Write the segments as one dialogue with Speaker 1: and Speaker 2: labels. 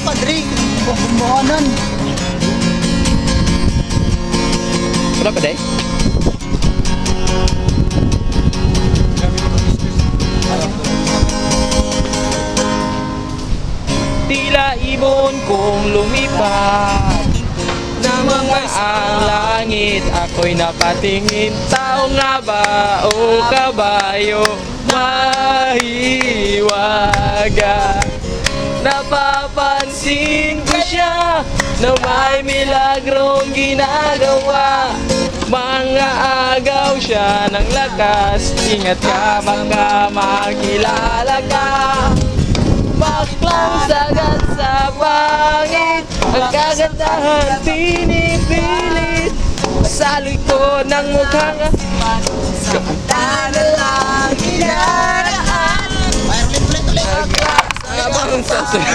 Speaker 1: Padre, bumuhanan.
Speaker 2: Wala pa day? Tila ibon kong lumipad na mga ang langit, ako'y napatingin. Tao nga ba o kabayo, mahiwaga? Napapansin ko siya na may milagrong ginagawa. Mga agaw siya ng lakas, ingat ka baka makilala ka. Baklang sagat sa pangit, ang kagandahan pinipilit sa likod ng mukhang
Speaker 1: Samantala lang hinaraan. Ulit.
Speaker 2: abang sasagot.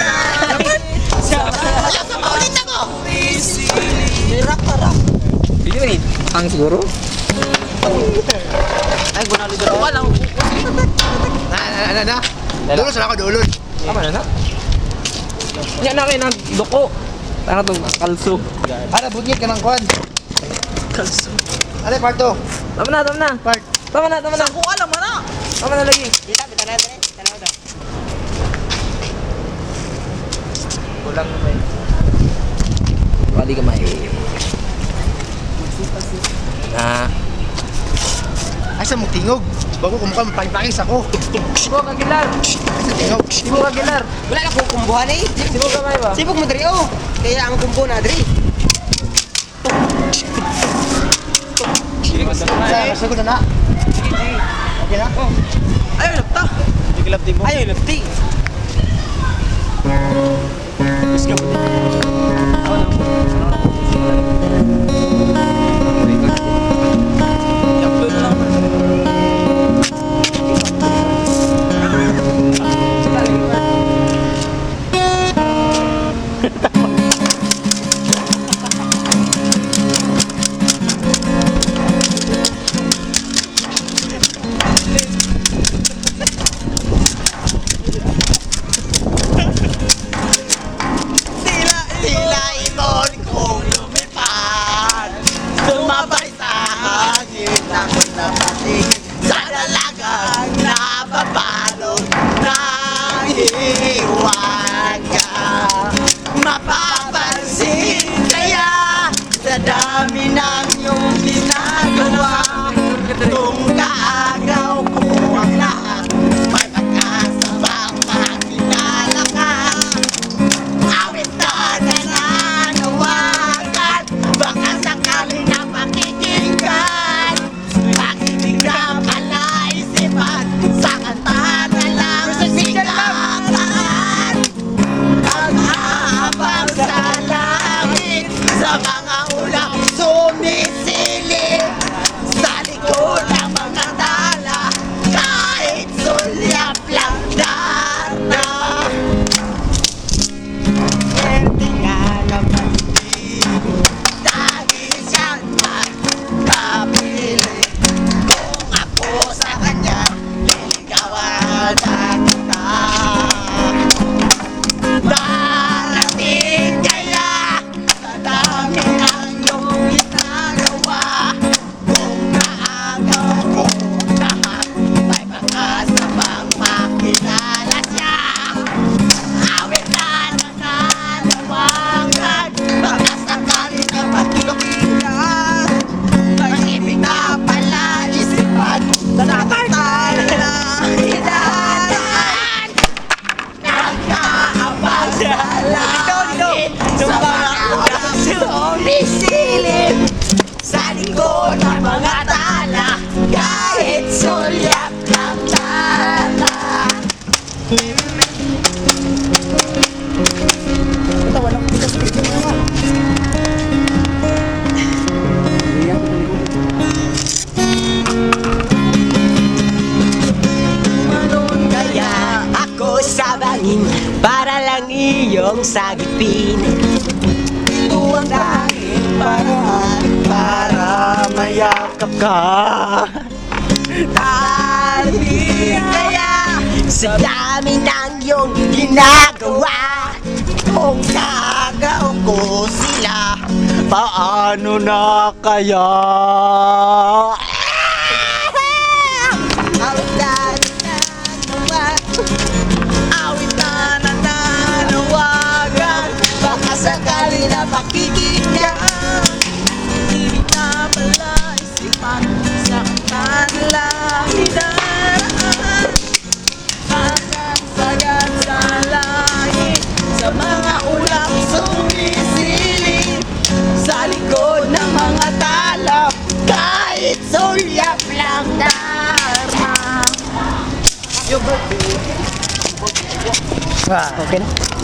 Speaker 1: Ayaw sa maulit ako. Rap.
Speaker 2: Hindi ba ang siguro?
Speaker 1: Ay, gunali dito. Walang
Speaker 3: Na. Dulo sila ako, dulo.
Speaker 2: Tama na na. Yan na kayo ng duko. Ano itong kalso?
Speaker 3: Para, bunyit ka ng kwan.
Speaker 2: Kalso.
Speaker 3: Ano, part 2?
Speaker 2: Tama na.
Speaker 3: Part.
Speaker 2: Tama na.
Speaker 1: Ako alam mo na.
Speaker 2: Tama na lagi.
Speaker 1: Kita natin. Tanaw daw.
Speaker 2: Kulang na may. Wali ka may.
Speaker 3: Ay, sa mong tingog. Bago kumukha, mapangis ako.
Speaker 2: Sibo ka gilar.
Speaker 3: Sa tingog.
Speaker 2: Sibo ka gilar.
Speaker 1: Wala na kong kumbuhan eh.
Speaker 2: Sibo ka may ba?
Speaker 1: Sibog mo diri oh. Kaya ang kumbo na diri.
Speaker 3: Sa sagot na. Okay na?
Speaker 1: Ayaw lapta. Ayaw lapti. Tila ibon kong lumipad, sumabay sa hangin, ako'y napatingin sa dalagang nababalot ng hiwaga. Mapapansin kaya sa dami ng iyong ginagawa, kung kaagaw ko ang lahat, may pag-asa bang makilala ka? Awit na nananawagan, baka sakali na pakikinggan. Pakinig na palaisipan, sa kanta na lang sigawan. Ang-aabang sa langit, sa mga ulang sumisilip, sa likod ng mga tala, kahit sulyap lang darna. Swerte nga naman dito, dahil siyang magkapili. Kung ako sa kanya, liligawan na kita. Darating kaya sa dami ng iyong ginagawa, kung naagaw ko lahat, may pagkasabang makilala siya. Awit na nananawagan, baka sakali na magkilokila. Pag-ibig na palaisipan, nanatay na hinaraan. Nagkaabang sa langit, sa mga ulang sumisilip, sa likod ng mga tala, kahit sulyap ng tala. Tumalon kaya ako sa bangin para lang iyong sagipin. Ito ang dahil para mayakap ka. Dahil kaya sa dami ng iyong ginagawa, Kung kagaong ko sila, paano na kaya? Awit na nananawagan, baka sakali na pakikinggan. Hindi na pala isipan sa kanilang hidaraan. Sagad sa lahi, sa mga ulap sumisilip, sa likod ng mga talap, kahit sulyap lang darma.
Speaker 2: Okay na?